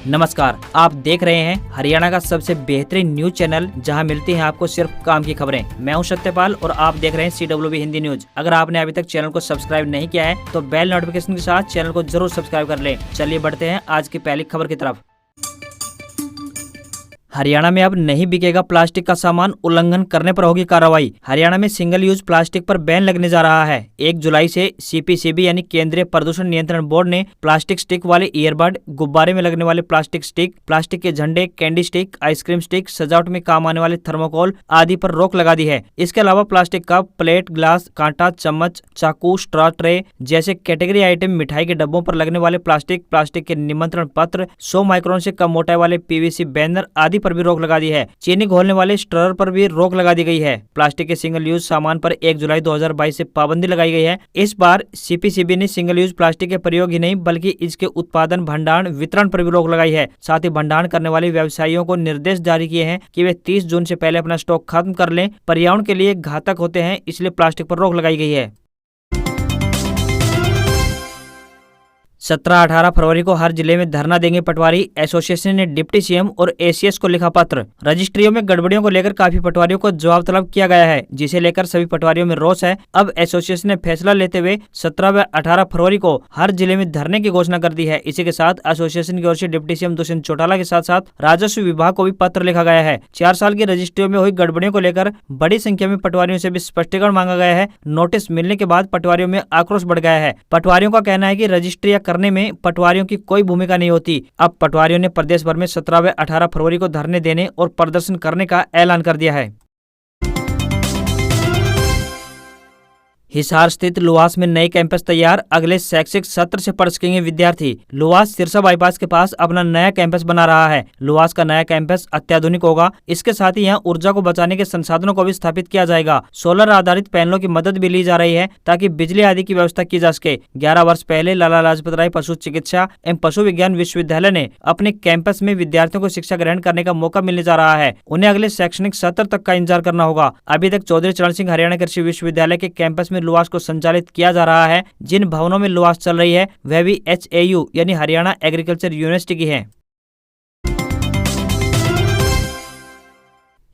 नमस्कार, आप देख रहे हैं हरियाणा का सबसे बेहतरीन न्यूज चैनल जहां मिलती हैं आपको सिर्फ काम की खबरें। मैं हूं सत्यपाल और आप देख रहे हैं CWB हिंदी न्यूज। अगर आपने अभी तक चैनल को सब्सक्राइब नहीं किया है तो बेल नोटिफिकेशन के साथ चैनल को जरूर सब्सक्राइब कर लें। चलिए बढ़ते हैं आज की पहली खबर की तरफ। हरियाणा में अब नहीं बिकेगा प्लास्टिक का सामान, उल्लंघन करने पर होगी कार्रवाई। हरियाणा में सिंगल यूज प्लास्टिक पर बैन लगने जा रहा है। 1 जुलाई से CPCB यानी केंद्रीय प्रदूषण नियंत्रण बोर्ड ने प्लास्टिक स्टिक वाले ईयरबड, गुब्बारे में लगने वाले प्लास्टिक स्टिक, प्लास्टिक के झंडे, कैंडी स्टिक, आइसक्रीम स्टिक, सजावट में काम आने वाले थर्मोकोल आदि पर रोक लगा दी है। इसके अलावा प्लास्टिक कप, प्लेट, ग्लास, कांटा, चम्मच, चाकू, स्ट्रॉ ट्रे जैसे कैटेगरी आइटम, मिठाई के डब्बों पर लगने वाले प्लास्टिक, प्लास्टिक के निमंत्रण पत्र, 100 माइक्रोन से कम मोटाई वाले PVC बैनर आदि पर भी रोक लगा दी है। चीनी घोलने वाले स्ट्रर पर भी रोक लगा दी गई है। प्लास्टिक के सिंगल यूज सामान पर 1 जुलाई 2022 से पाबंदी लगाई गई है। इस बार CPCB ने सिंगल यूज प्लास्टिक के प्रयोग ही नहीं बल्कि इसके उत्पादन, भंडारण, वितरण पर भी रोक लगाई है। साथ ही भंडारण करने वाले व्यवसायियों को निर्देश जारी किए हैं कि वे 30 जून से पहले अपना स्टॉक खत्म कर लें। पर्यावरण के लिए घातक होते हैं, इसलिए प्लास्टिक पर रोक लगाई गई है। 17-18 फरवरी को हर जिले में धरना देंगे पटवारी। एसोसिएशन ने डिप्टी CM और ACS को लिखा पत्र। रजिस्ट्रियों में गड़बड़ियों को लेकर काफी पटवारियों को जवाब तलब किया गया है, जिसे लेकर सभी पटवारियों में रोष है। अब एसोसिएशन ने फैसला लेते हुए 17 व 18 फरवरी को हर जिले में धरने की घोषणा कर दी है। इसी के साथ एसोसिएशन की ओर से डिप्टी CM दुष्यंत चौटाला के साथ साथ राजस्व विभाग को भी पत्र लिखा गया है। 4 साल की रजिस्ट्रियों में हुई गड़बड़ियों को लेकर बड़ी संख्या में पटवारियों से भी स्पष्टीकरण मांगा गया है। नोटिस मिलने के बाद पटवारियों में आक्रोश बढ़ गया है। पटवारियों का कहना है कि रजिस्ट्रियां करने में पटवारियों की कोई भूमिका नहीं होती। अब पटवारियों ने प्रदेश भर में 17 व 18 फरवरी को धरने देने और प्रदर्शन करने का ऐलान कर दिया है। हिसार स्थित लुवास में नए कैंपस तैयार, अगले शैक्षिक सत्र से पढ़ सकेंगे विद्यार्थी। लुवास सिरसा बाईपास के पास अपना नया कैंपस बना रहा है। लुवास का नया कैंपस अत्याधुनिक होगा। इसके साथ ही यहाँ ऊर्जा को बचाने के संसाधनों को भी स्थापित किया जाएगा। सोलर आधारित पैनलों की मदद भी ली जा रही है ताकि बिजली आदि की व्यवस्था की जा सके। 11 वर्ष पहले लाला लाजपत राय पशु चिकित्सा एवं पशु विज्ञान विश्वविद्यालय ने अपने कैंपस में विद्यार्थियों को शिक्षा ग्रहण करने का मौका मिलने जा रहा है। उन्हें अगले शैक्षणिक सत्र तक का इंतजार करना होगा। अभी तक चौधरी चरण सिंह हरियाणा कृषि विश्वविद्यालय के कैंपस में लुवास को संचालित किया जा रहा है। जिन भवनों में लुवास चल रही है वह भी HAU यानी हरियाणा एग्रीकल्चर यूनिवर्सिटी की है।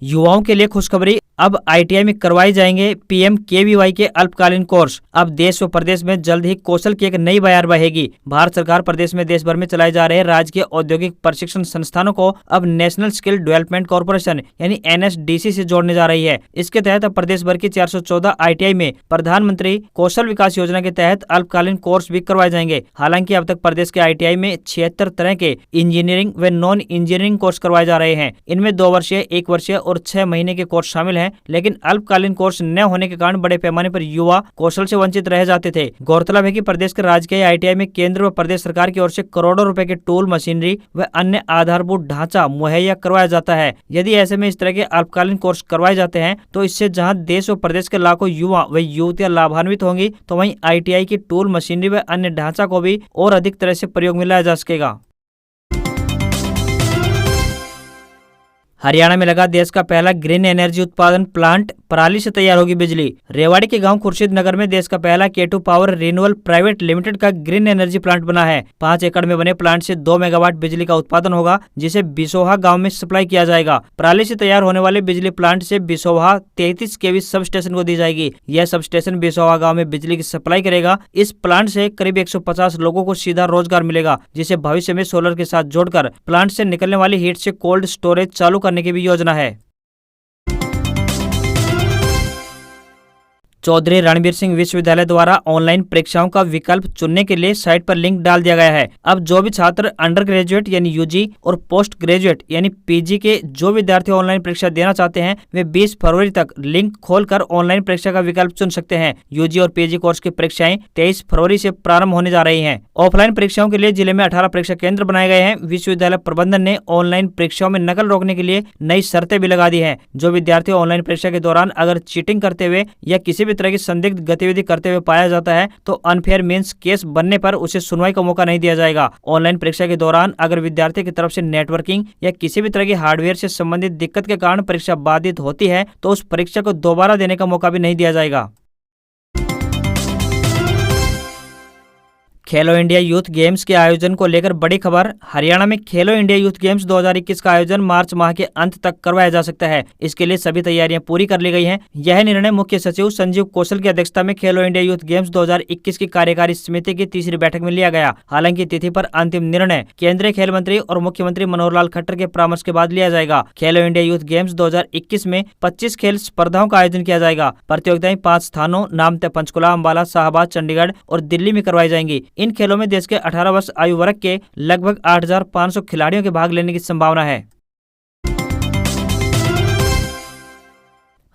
युवाओं के लिए खुशखबरी, अब ITI में करवाए जाएंगे PMKVY के अल्पकालीन कोर्स। अब देश व प्रदेश में जल्द ही कौशल की एक नई बयार बहेगी। भारत सरकार प्रदेश में देश भर में चलाए जा रहे राजकीय औद्योगिक प्रशिक्षण संस्थानों को अब नेशनल स्किल डेवलपमेंट कॉर्पोरेशन यानी NSDC से जोड़ने जा रही है। इसके तहत अब प्रदेश भर की 414 ITI में प्रधानमंत्री कौशल विकास योजना के तहत अल्पकालीन कोर्स भी करवाए जाएंगे। हालांकि अब तक प्रदेश के ITI में 76 तरह के इंजीनियरिंग व नॉन इंजीनियरिंग कोर्स करवाए जा रहे हैं। इनमें 2 वर्षीय, 1 वर्षीय और 6 महीने के कोर्स शामिल हैं। लेकिन अल्पकालीन कोर्स न होने के कारण बड़े पैमाने पर युवा कौशल से वंचित रह जाते थे। गौरतलब है कि प्रदेश के राजकीय ITI में केंद्र व प्रदेश सरकार की ओर से करोड़ों रुपए के टूल, मशीनरी व अन्य आधारभूत ढांचा मुहैया करवाया जाता है। यदि ऐसे में इस तरह के अल्पकालीन कोर्स करवाए जाते हैं तो इससे जहां देश व प्रदेश के लाखों युवा व युवतियां लाभान्वित होंगी, तो वहीं ITI की टूल, मशीनरी व अन्य ढांचा को भी और अधिक तरह से प्रयोग में लाया जा सकेगा। हरियाणा में लगा देश का पहला ग्रीन एनर्जी उत्पादन प्लांट, पराली से तैयार होगी बिजली। रेवाड़ी के गांव खुर्शीद नगर में देश का पहला K2 power renewal private limited का ग्रीन एनर्जी प्लांट बना है। 5 एकड़ में बने प्लांट से 2 मेगावाट बिजली का उत्पादन होगा, जिसे बिसोहा गांव में सप्लाई किया जाएगा। पराली से तैयार होने वाले बिजली प्लांट से बिसोहा 33 kV सब स्टेशन को दी जाएगी। यह सब स्टेशन बिसोहा गाँव में बिजली की सप्लाई करेगा। इस प्लांट से करीब 150 लोगों को सीधा रोजगार मिलेगा, जिसे भविष्य में सोलर के साथ जोड़कर प्लांट से निकलने वाली हीट से कोल्ड स्टोरेज चालू करने की भी योजना है। चौधरी रणबीर सिंह विश्वविद्यालय द्वारा ऑनलाइन परीक्षाओं का विकल्प चुनने के लिए साइट पर लिंक डाल दिया गया है। अब जो भी छात्र अंडर ग्रेजुएट यानी UG और पोस्ट ग्रेजुएट यानी PG के जो विद्यार्थी ऑनलाइन परीक्षा देना चाहते हैं वे 20 फरवरी तक लिंक खोलकर ऑनलाइन परीक्षा का विकल्प चुन सकते हैं। UG और PG कोर्स की परीक्षाएं 23 फरवरी से प्रारंभ होने जा रही हैं। ऑफलाइन परीक्षाओं के लिए जिले में 18 परीक्षा केंद्र बनाए गए हैं। विश्वविद्यालय प्रबंधन ने ऑनलाइन परीक्षाओं में नकल रोकने के लिए नई शर्तें भी लगा दी है। जो विद्यार्थी ऑनलाइन परीक्षा के दौरान अगर चीटिंग करते हुए या किसी भी तरह की संदिग्ध गतिविधि करते हुए पाया जाता है तो अनफेयर मींस केस बनने पर उसे सुनवाई का मौका नहीं दिया जाएगा। ऑनलाइन परीक्षा के दौरान अगर विद्यार्थी की तरफ से नेटवर्किंग या किसी भी तरह की हार्डवेयर से संबंधित दिक्कत के कारण परीक्षा बाधित होती है तो उस परीक्षा को दोबारा देने का मौका भी नहीं दिया जाएगा। खेलो इंडिया यूथ गेम्स के आयोजन को लेकर बड़ी खबर। हरियाणा में खेलो इंडिया यूथ गेम्स 2021 का आयोजन मार्च माह के अंत तक करवाया जा सकता है। इसके लिए सभी तैयारियां पूरी कर ली गई हैं। यह निर्णय मुख्य सचिव संजीव कौशल की अध्यक्षता में खेलो इंडिया यूथ गेम्स 2021 की कार्यकारी समिति की तीसरी बैठक में लिया गया। हालांकि तिथि पर अंतिम निर्णय केंद्रीय खेल मंत्री और मुख्यमंत्री मनोहर लाल खट्टर के परामर्श के बाद लिया जाएगा। खेलो इंडिया यूथ गेम्स 2021 में 25 खेल स्पर्धाओं का आयोजन किया जाएगा। प्रतियोगिताएं 5 स्थानों नामतय पंचकुला, अम्बाला, शाहबाद, चंडीगढ़ और दिल्ली में करवाई जाएंगी। इन खेलों में देश के 18 वर्ष आयु वर्ग के लगभग 8,500 खिलाड़ियों के भाग लेने की संभावना है।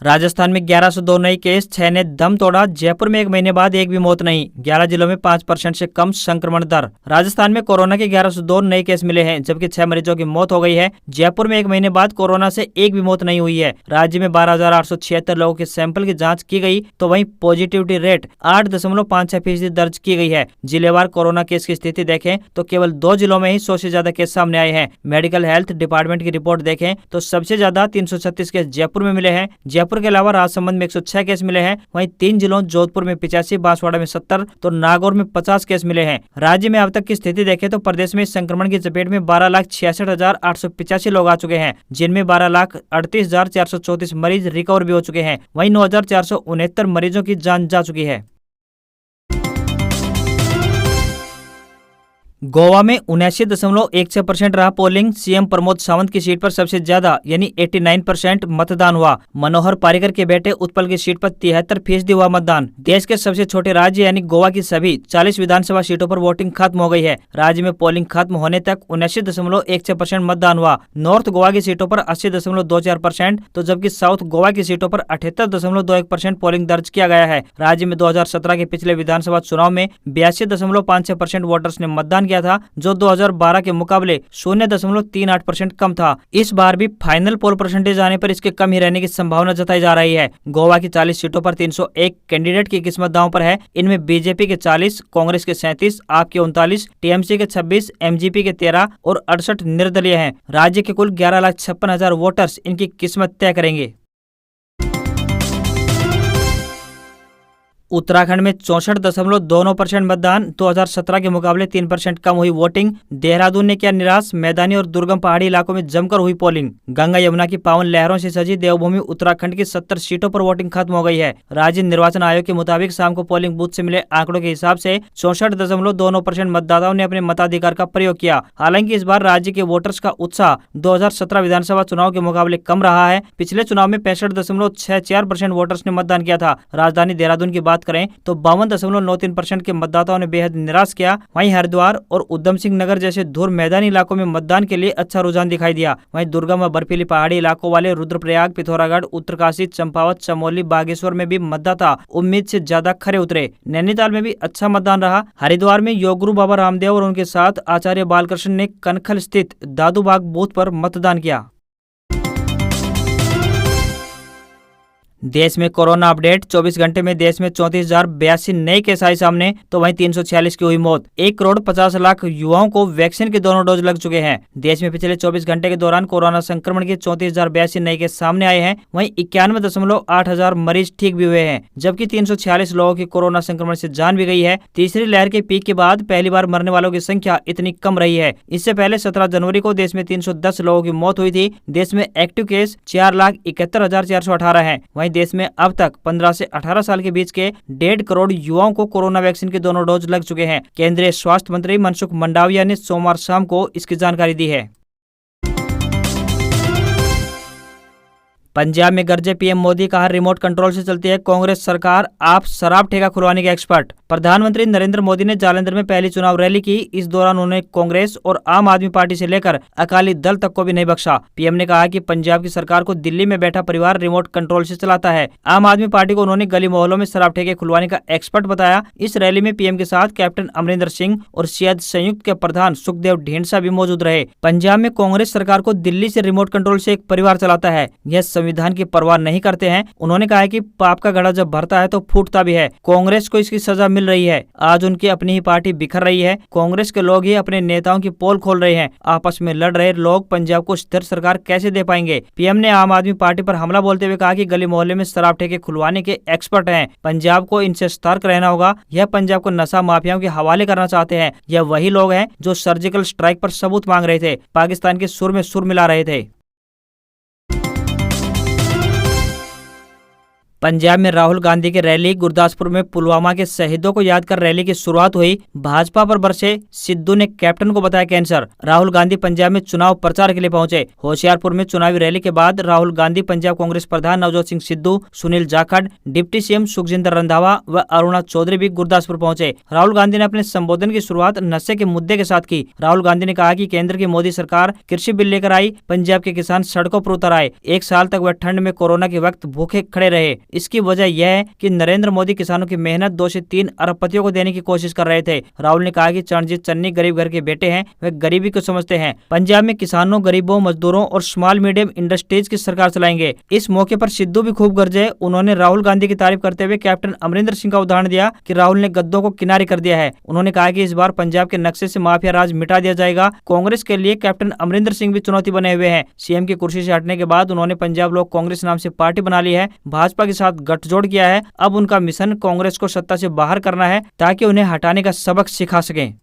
राजस्थान में 1102 नए केस, 6 ने दम तोड़ा। जयपुर में 1 महीने बाद एक भी मौत नहीं। 11 जिलों में 5% से कम संक्रमण दर। राजस्थान में कोरोना के 1102 नए केस मिले हैं, जबकि 6 मरीजों की मौत हो गई है। जयपुर में 1 महीने बाद कोरोना से एक भी मौत नहीं हुई है। राज्य में 12,876 लोगों के सैंपल की जाँच की गई, तो वहीं पॉजिटिविटी रेट 8.56% दर्ज की गई है। जिलेवार कोरोना केस की स्थिति देखें तो केवल 2 जिलों में ही 100 से ज्यादा केस सामने आए हैं। मेडिकल हेल्थ डिपार्टमेंट की रिपोर्ट देखें तो सबसे ज्यादा 336 केस जयपुर में मिले हैं। जयपुर के अलावा राजसमंद में 106 केस मिले हैं। वहीं 3 जिलों जोधपुर में 85, बांसवाड़ा में 70 तो नागौर में 50 केस मिले हैं। राज्य में अब तक की स्थिति देखें तो प्रदेश में इस संक्रमण की चपेट में 12,66,885 लोग आ चुके हैं, जिनमें 12,38,434 मरीज रिकवर भी हो चुके हैं। वहीं 9,469 मरीजों की जान जा चुकी है। गोवा में 79.16% रहा पोलिंग। सीएम प्रमोद सावंत की सीट पर सबसे ज्यादा यानी 89% मतदान हुआ। मनोहर पारिकर के बेटे उत्पल की सीट पर 73% हुआ मतदान। देश के सबसे छोटे राज्य यानी गोवा की सभी 40 विधानसभा सीटों पर वोटिंग खत्म हो गई है। राज्य में पोलिंग खत्म होने तक 79.16% मतदान हुआ। नॉर्थ गोवा की सीटों पर 80.24% तो जबकि साउथ गोवा की सीटों पर 78.21% पोलिंग दर्ज किया गया है। राज्य में 2017 के पिछले विधानसभा चुनाव में 82.56% वोटर्स ने मतदान किया था, जो 2012 के मुकाबले 0.38% कम था। इस बार भी फाइनल पोल परसेंटेज आने पर इसके कम ही रहने की संभावना जताई जा रही है। गोवा की 40 सीटों पर 301 कैंडिडेट की किस्मत दांव पर है। इनमें बीजेपी के 40, कांग्रेस के 37, आप के 39, टीएमसी के 26, एमजीपी के 13 और 68 निर्दलीय हैं। राज्य के कुल 11,56,000 वोटर्स इनकी किस्मत तय करेंगे। उत्तराखंड में 64.29% मतदान, 2017 के मुकाबले 3% कम हुई वोटिंग। देहरादून ने किया निराश, मैदानी और दुर्गम पहाड़ी इलाकों में जमकर हुई पोलिंग। गंगा यमुना की पावन लहरों से सजी देवभूमि उत्तराखंड की 70 सीटों पर वोटिंग खत्म हो गई है। राज्य निर्वाचन आयोग के मुताबिक शाम को पोलिंग बूथ से मिले आंकड़ों के हिसाब से 64.29% मतदाताओं ने अपने मताधिकार का प्रयोग किया। हालांकि इस बार राज्य के वोटर्स का उत्साह 2017 विधानसभा चुनाव के मुकाबले कम रहा है। पिछले चुनाव में 65.64% वोटर्स ने मतदान किया था। राजधानी देहरादून की बात करें तो 52.93% के मतदाताओं ने बेहद निराश किया। वहीं हरिद्वार और उधम सिंह नगर जैसे धूर मैदानी इलाकों में मतदान के लिए अच्छा रुझान दिखाई दिया। वहीं दुर्गम व बर्फीली पहाड़ी इलाकों वाले रुद्रप्रयाग, पिथौरागढ़, उत्तरकाशी, चंपावत, चमोली, बागेश्वर में भी मतदाता उम्मीद से ज्यादा खरे उतरे। नैनीताल में भी अच्छा मतदान रहा। हरिद्वार में योग गुरु बाबा रामदेव और उनके साथ आचार्य बालकृष्ण ने कनखल स्थित दादूबाग बूथ पर मतदान किया। देश में कोरोना अपडेट। 24 घंटे में देश में 34,082 नए केस आए सामने, तो वहीं 346 की हुई मौत। 1,50,00,000 युवाओं को वैक्सीन के दोनों डोज लग चुके हैं। देश में पिछले 24 घंटे के दौरान कोरोना संक्रमण के 34,082 नए केस सामने आए हैं। वहीं 91.8 मरीज ठीक भी हुए हैं, जबकि 346 लोगों की कोरोना संक्रमण से जान भी गई है। तीसरी लहर के पीक के बाद पहली बार मरने वालों की संख्या इतनी कम रही है। इससे पहले 17 जनवरी को देश में 310 लोगों की मौत हुई थी। देश में एक्टिव केस 4,71,418 है। देश में अब तक 15 से 18 साल के बीच के 1.5 करोड़ युवाओं को कोरोना वैक्सीन के दोनों डोज लग चुके हैं। केंद्रीय स्वास्थ्य मंत्री मनसुख मंडाविया ने सोमवार शाम को इसकी जानकारी दी है। पंजाब में गरजे पीएम मोदी, कहा रिमोट कंट्रोल से चलती है कांग्रेस सरकार, आप शराब ठेका खुलवाने के एक्सपर्ट। प्रधानमंत्री नरेंद्र मोदी ने जालंधर में पहली चुनाव रैली की। इस दौरान उन्होंने कांग्रेस और आम आदमी पार्टी से लेकर अकाली दल तक को भी नहीं बख्शा। पीएम ने कहा कि पंजाब की सरकार को दिल्ली में बैठा परिवार रिमोट कंट्रोल से चलाता है। आम आदमी पार्टी को उन्होंने गली मोहल्लों में शराब ठेके खुलवाने का एक्सपर्ट बताया। इस रैली में पीएम के साथ कैप्टन अमरिंदर सिंह और सियाद संयुक्त के प्रधान सुखदेव ढींडसा भी मौजूद रहे। पंजाब में कांग्रेस सरकार को दिल्ली से रिमोट कंट्रोल से एक परिवार चलाता है। यह संविधान की परवाह नहीं करते हैं। उन्होंने कहा है कि पाप का घड़ा जब भरता है तो फूटता भी है। कांग्रेस को इसकी सजा मिल रही है। आज उनकी अपनी ही पार्टी बिखर रही है। कांग्रेस के लोग ही अपने नेताओं की पोल खोल रहे हैं। आपस में लड़ रहे लोग पंजाब को स्थिर सरकार कैसे दे पाएंगे। पीएम ने आम आदमी पार्टी पर हमला बोलते हुए कहा कि गली मोहल्ले में शराब ठेके खुलवाने के एक्सपर्ट हैं। पंजाब को इनसे सतर्क रहना होगा। यह पंजाब को नशा माफियाओं के हवाले करना चाहते हैं। यह वही लोग हैं जो सर्जिकल स्ट्राइक पर सबूत मांग रहे थे, पाकिस्तान के सुर में सुर मिला रहे थे। पंजाब में राहुल गांधी की रैली। गुरदासपुर में पुलवामा के शहीदों को याद कर रैली की शुरुआत हुई। भाजपा पर बरसे सिद्धू ने कैप्टन को बताया कैंसर। राहुल गांधी पंजाब में चुनाव प्रचार के लिए पहुंचे। होशियारपुर में चुनावी रैली के बाद राहुल गांधी पंजाब कांग्रेस प्रधान नवजोत सिंह सिद्धू, सुनील जाखड़, डिप्टी सीएम सुखजिंदर रंधावा व अरुणा चौधरी भी गुरदासपुर पहुंचे। राहुल गांधी ने अपने संबोधन की शुरुआत नशे के मुद्दे के साथ की। राहुल गांधी ने कहा कि केंद्र की मोदी सरकार कृषि बिल लेकर आई, पंजाब के किसान सड़कों पर उतर आए। 1 साल तक वह ठंड में कोरोना के वक्त भूखे खड़े रहे। इसकी वजह यह है कि नरेंद्र मोदी किसानों की मेहनत 2 से 3 अरबपतियों को देने की कोशिश कर रहे थे। राहुल ने कहा कि चरणजीत चन्नी गरीब घर के बेटे हैं, वे गरीबी को समझते हैं। पंजाब में किसानों, गरीबों, मजदूरों और स्मॉल मीडियम इंडस्ट्रीज की सरकार चलाएंगे। इस मौके पर सिद्धू भी खूब गरजे। उन्होंने राहुल गांधी की तारीफ करते हुए कैप्टन अमरिंदर सिंह का उदाहरण दिया कि राहुल ने गद्दों को किनारे कर दिया है। उन्होंने कहा कि इस बार पंजाब के नक्शे से माफिया राज मिटा दिया जाएगा। कांग्रेस के लिए कैप्टन अमरिंदर सिंह भी चुनौती बने हुए हैं। सीएम की कुर्सी से हटने के बाद उन्होंने पंजाब लोक कांग्रेस नाम से पार्टी बना ली है, भाजपा के साथ गठजोड़ किया है। अब उनका मिशन कांग्रेस को सत्ता से बाहर करना है ताकि उन्हें हटाने का सबक सिखा सकें।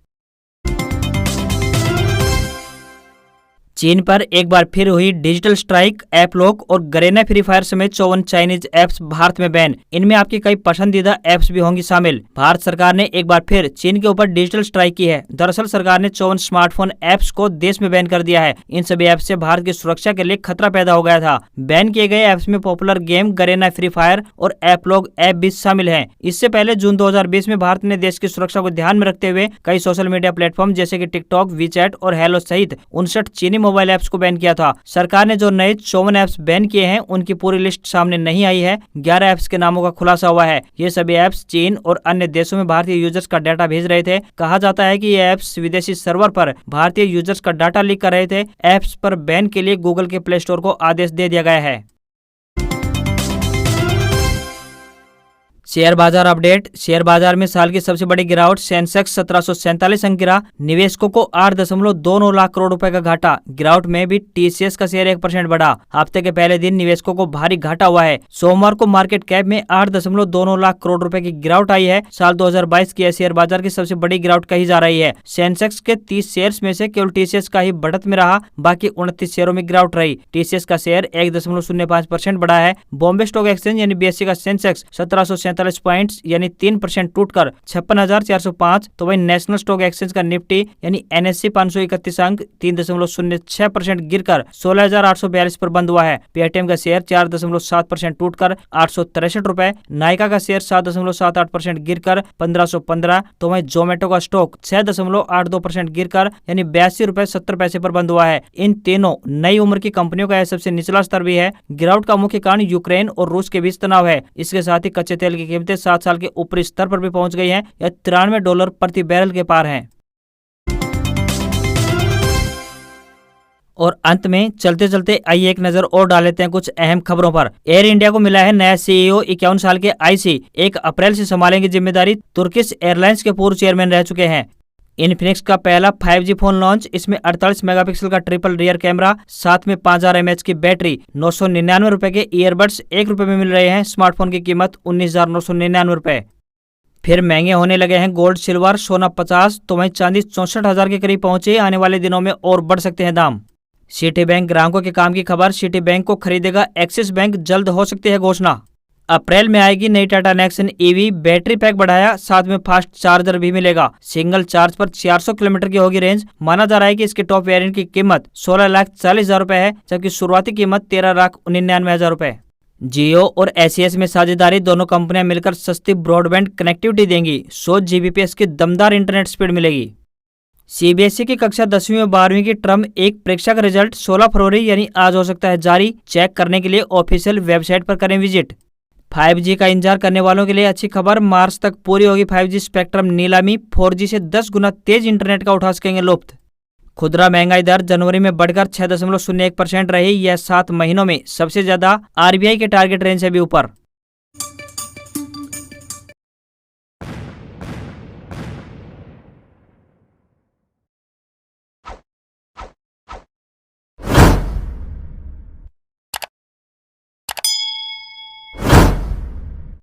चीन पर एक बार फिर हुई डिजिटल स्ट्राइक। ऐप लॉक और गरेना फ्री फायर समेत 54 चाइनीज ऐप्स भारत में बैन। इनमें आपकी कई पसंदीदा ऐप्स भी होंगी शामिल। भारत सरकार ने एक बार फिर चीन के ऊपर डिजिटल स्ट्राइक की है। दरअसल सरकार ने 54 स्मार्टफोन ऐप्स को देश में बैन कर दिया है। इन सभी ऐप्स से भारत की सुरक्षा के लिए खतरा पैदा हो गया था। बैन किए गए ऐप्स में popular game, Garena free fire और ऐप लॉक ऐप भी शामिल है। इससे पहले जून 2020 में भारत ने देश की सुरक्षा को ध्यान में रखते हुए कई सोशल मीडिया प्लेटफॉर्म जैसे कि टिकटॉक, वीचैट और हेलो सहित 59 चीनी मोबाइल ऐप्स को बैन किया था। सरकार ने जो नए 54 ऐप्स बैन किए हैं उनकी पूरी लिस्ट सामने नहीं आई है। 11 ऐप्स के नामों का खुलासा हुआ है। ये सभी ऐप्स चीन और अन्य देशों में भारतीय यूजर्स का डाटा भेज रहे थे। कहा जाता है कि ये ऐप्स विदेशी सर्वर पर भारतीय यूजर्स का डाटा लीक कर रहे थे। ऐप्स पर बैन के लिए गूगल के प्ले स्टोर को आदेश दे दिया गया है। शेयर बाजार अपडेट। शेयर बाजार में साल की सबसे बड़ी गिरावट। सेंसेक्स 1747 अंक गिरा। निवेशकों को 8.29 लाख करोड़ रुपए का घाटा। गिरावट में भी टीसीएस का शेयर 1% बढ़ा। हफ्ते के पहले दिन निवेशकों को भारी घाटा हुआ है। सोमवार को मार्केट कैप में 8.29 लाख करोड़ रुपए की गिरावट आई है। साल 2022 की शेयर बाजार की सबसे बड़ी गिरावट कही जा रही है। सेंसेक्स के 30 शेयर्स में से केवल टीसीएस का ही बढ़त में रहा, बाकी 29 शेयरों में गिरावट रही। टीसीएस का शेयर 1.05% बढ़ा है। बॉम्बे स्टॉक एक्सचेंज यानी बीएसई का सेंसेक्स 1747 पॉइंट्स यानी 3% टूटकर 56,405, तो वहीं नेशनल स्टॉक एक्सचेंज का निफ्टी यानी एनएससी 531 अंक 3.06% गिरकर 16,842 पर बंद हुआ है। पेटीएम का शेयर 4.7% टूटकर 863 रुपए, नायका का शेयर 7.78% गिरकर 1515, तो वहीं जोमेटो का स्टॉक 6.82% गिरकर यानी 82 रुपए 70 पैसे पर बंद हुआ है। इन तीनों नई उम्र की कंपनियों का यह सबसे निचला स्तर भी है। गिरावट का मुख्य कारण यूक्रेन और रूस के बीच तनाव है। इसके साथ ही कच्चे तेल की कीमतें 7 साल के ऊपरी स्तर पर भी पहुंच गई हैं। यह $93 प्रति बैरल के पार है। और अंत में चलते चलते आइए एक नजर और डाल लेते हैं कुछ अहम खबरों पर। एयर इंडिया को मिला है नया सीईओ। 51 साल के आईसी 1 अप्रैल से संभालेंगे जिम्मेदारी। तुर्किश एयरलाइंस के पूर्व चेयरमैन रह चुके हैं। इन्फिनिक्स का पहला 5G फोन लॉन्च। इसमें 48 मेगापिक्सल का ट्रिपल रियर कैमरा, साथ में 5000 mAh की बैटरी। 999 रुपए के ईयरबड्स 1 रुपए में मिल रहे हैं। स्मार्टफोन की कीमत 19,999 रुपए। फिर महंगे होने लगे हैं गोल्ड, सिल्वर, सोना 50, तो वहीं चांदी 64,000 के करीब पहुंचे। आने वाले दिनों में और बढ़ सकते हैं दाम। सिटी बैंक ग्राहकों के काम की खबर। सिटी बैंक को खरीदेगा एक्सिस बैंक, जल्द हो सकती है घोषणा। अप्रैल में आएगी नई Tata Nexon EV. Battery pack बढ़ाया, साथ में फास्ट चार्जर भी मिलेगा। सिंगल चार्ज पर 400 किलोमीटर की होगी रेंज। माना जा रहा है कि इसके टॉप वेरिएंट की कीमत 16,40,000 रुपए है, जबकि शुरुआती कीमत 13,99,000 रुपए। जियो और एसीएस में साझेदारी। दोनों कंपनियां मिलकर सस्ती ब्रॉडबैंड कनेक्टिविटी देंगी। 100 Gbps की दमदार इंटरनेट स्पीड मिलेगी। सीबीएसई की कक्षा 10वीं और 12वीं की टर्म 1 परीक्षा का रिजल्ट 16 फरवरी यानी आज हो सकता है जारी। चेक करने के लिए ऑफिशियल वेबसाइट पर करें विजिट। 5G का इंतजार करने वालों के लिए अच्छी खबर। मार्च तक पूरी होगी 5G स्पेक्ट्रम नीलामी। 4G से 10 गुना तेज इंटरनेट का उठा सकेंगे लुफ्त। खुदरा महंगाई दर जनवरी में बढ़कर 6.01% रही। यह 7 महीनों में सबसे ज्यादा RBI के टारगेट रेंज से भी ऊपर।